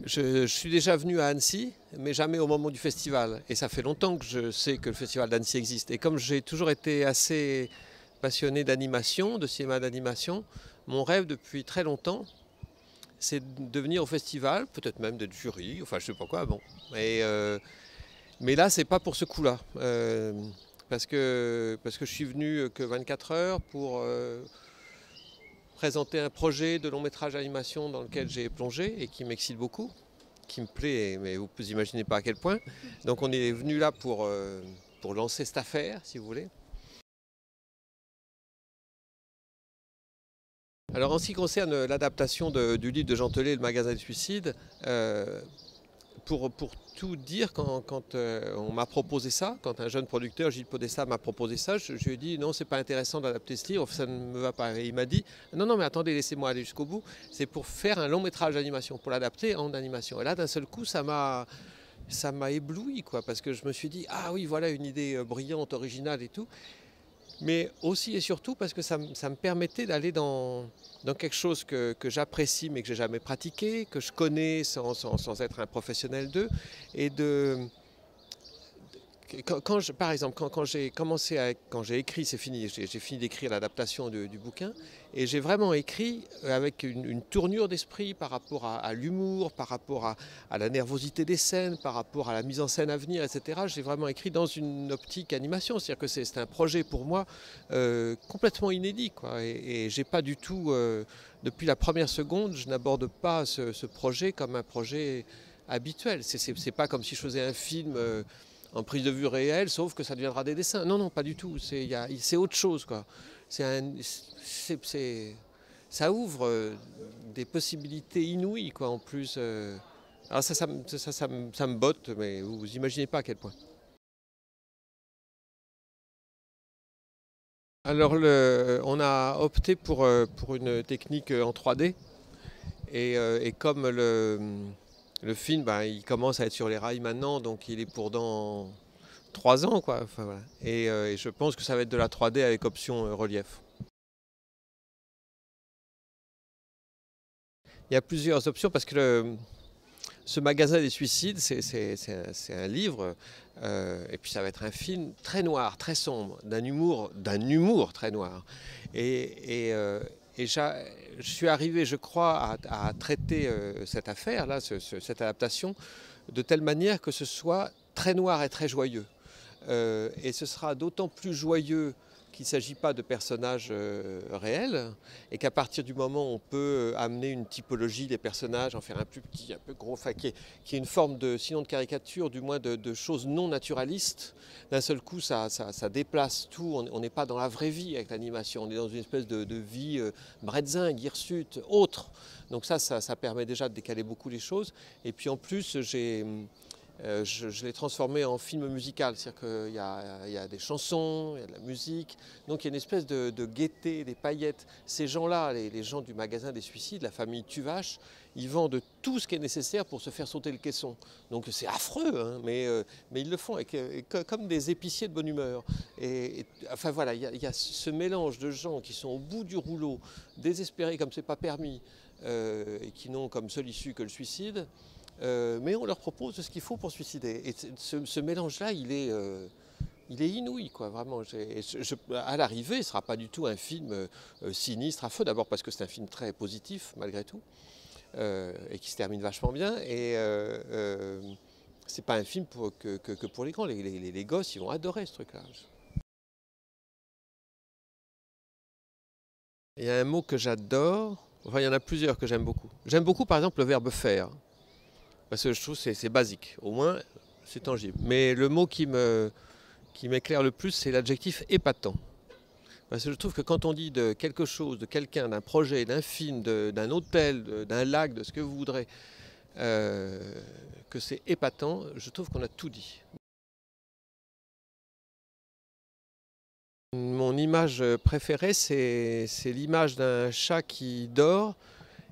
Je suis déjà venu à Annecy, mais jamais au moment du festival. Et ça fait longtemps que je sais que le festival d'Annecy existe. Et comme j'ai toujours été assez passionné d'animation, de cinéma d'animation, mon rêve depuis très longtemps, c'est de venir au festival, peut-être même d'être jury, enfin je sais pas quoi, bon. Mais là, c'est pas pour ce coup-là. Parce que je suis venu que 24 heures pour présenter un projet de long métrage d'animation dans lequel j'ai plongé et qui m'excite beaucoup, qui me plaît, mais vous ne imaginez pas à quel point. Donc on est venu là pour lancer cette affaire, si vous voulez. Alors en ce qui concerne l'adaptation du livre de Jean Telet, Le magasin des suicides, pour tout dire, quand on m'a proposé ça, quand un jeune producteur, Gilles Podesta, m'a proposé ça, je lui ai dit non, c'est pas intéressant d'adapter ce livre, ça ne me va pas. Et il m'a dit non, non, mais attendez, laissez-moi aller jusqu'au bout, c'est pour faire un long métrage d'animation, pour l'adapter en animation. Et là, d'un seul coup, ça m'a ébloui, quoi, parce que je me suis dit ah oui, voilà une idée brillante, originale et tout. Mais aussi et surtout parce que ça me permettait d'aller dans quelque chose que j'apprécie mais que j'ai jamais pratiqué, que je connais sans être un professionnel d'eux. Et par exemple, quand j'ai commencé quand j'ai écrit, c'est fini, j'ai fini d'écrire l'adaptation du bouquin, et j'ai vraiment écrit avec une tournure d'esprit par rapport à l'humour, par rapport à la nervosité des scènes, par rapport à la mise en scène à venir, etc. J'ai vraiment écrit dans une optique animation, c'est-à-dire que c'est un projet pour moi complètement inédit, quoi. Et j'ai pas du tout, depuis la première seconde, je n'aborde pas ce projet comme un projet habituel. C'est pas comme si je faisais un film en prise de vue réelle, sauf que ça deviendra des dessins. Non, non, pas du tout. C'est autre chose, quoi. Ça ouvre des possibilités inouïes, quoi, en plus. Alors ça me botte, mais vous imaginez pas à quel point. Alors, on a opté pour une technique en 3D. Et comme le film, ben, il commence à être sur les rails maintenant, donc il est pour dans 3 ans, quoi. Enfin, voilà. Et je pense que ça va être de la 3D avec option relief. Il y a plusieurs options parce que ce magasin des suicides, c'est un livre, et puis ça va être un film très noir, très sombre, d'un humour très noir. Et je suis arrivé, je crois, à traiter cette affaire-là, cette adaptation, de telle manière que ce soit très noir et très joyeux. Et ce sera d'autant plus joyeux qu'il ne s'agit pas de personnages réels, et qu'à partir du moment où on peut amener une typologie des personnages, en faire un plus petit, un peu gros, enfin, qui est une forme sinon de caricature, du moins de choses non naturalistes, d'un seul coup ça déplace tout, on n'est pas dans la vraie vie avec l'animation, on est dans une espèce de vie bretzingue, hirsute, autre. Donc ça permet déjà de décaler beaucoup les choses. Et puis en plus, je l'ai transformé en film musical, c'est-à-dire qu'il y a des chansons, il y a de la musique, donc il y a une espèce de gaieté, des paillettes. Ces gens-là, les gens du magasin des suicides, la famille Tuvache, ils vendent tout ce qui est nécessaire pour se faire sauter le caisson. Donc c'est affreux, hein, mais ils le font comme des épiciers de bonne humeur. Enfin voilà, il y a ce mélange de gens qui sont au bout du rouleau, désespérés comme c'est pas permis, et qui n'ont comme seule issue que le suicide. Mais on leur propose ce qu'il faut pour se suicider. Et ce mélange-là, il est inouï, quoi, vraiment. À l'arrivée, ce ne sera pas du tout un film sinistre, affreux, d'abord parce que c'est un film très positif, malgré tout, et qui se termine vachement bien. Et c'est pas un film que pour les grands. Les gosses, ils vont adorer ce truc-là. Il y a un mot que j'adore, enfin il y en a plusieurs que j'aime beaucoup. J'aime beaucoup par exemple le verbe faire. Parce que je trouve que c'est basique, au moins c'est tangible. Mais le mot qui m'éclaire le plus, c'est l'adjectif épatant. Parce que je trouve que quand on dit de quelque chose, de quelqu'un, d'un projet, d'un film, d'un hôtel, d'un lac, de ce que vous voudrez, que c'est épatant, je trouve qu'on a tout dit. Mon image préférée, c'est l'image d'un chat qui dort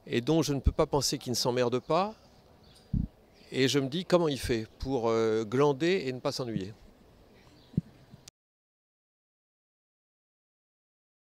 et dont je ne peux pas penser qu'il ne s'emmerde pas. Et je me dis comment il fait pour glander et ne pas s'ennuyer.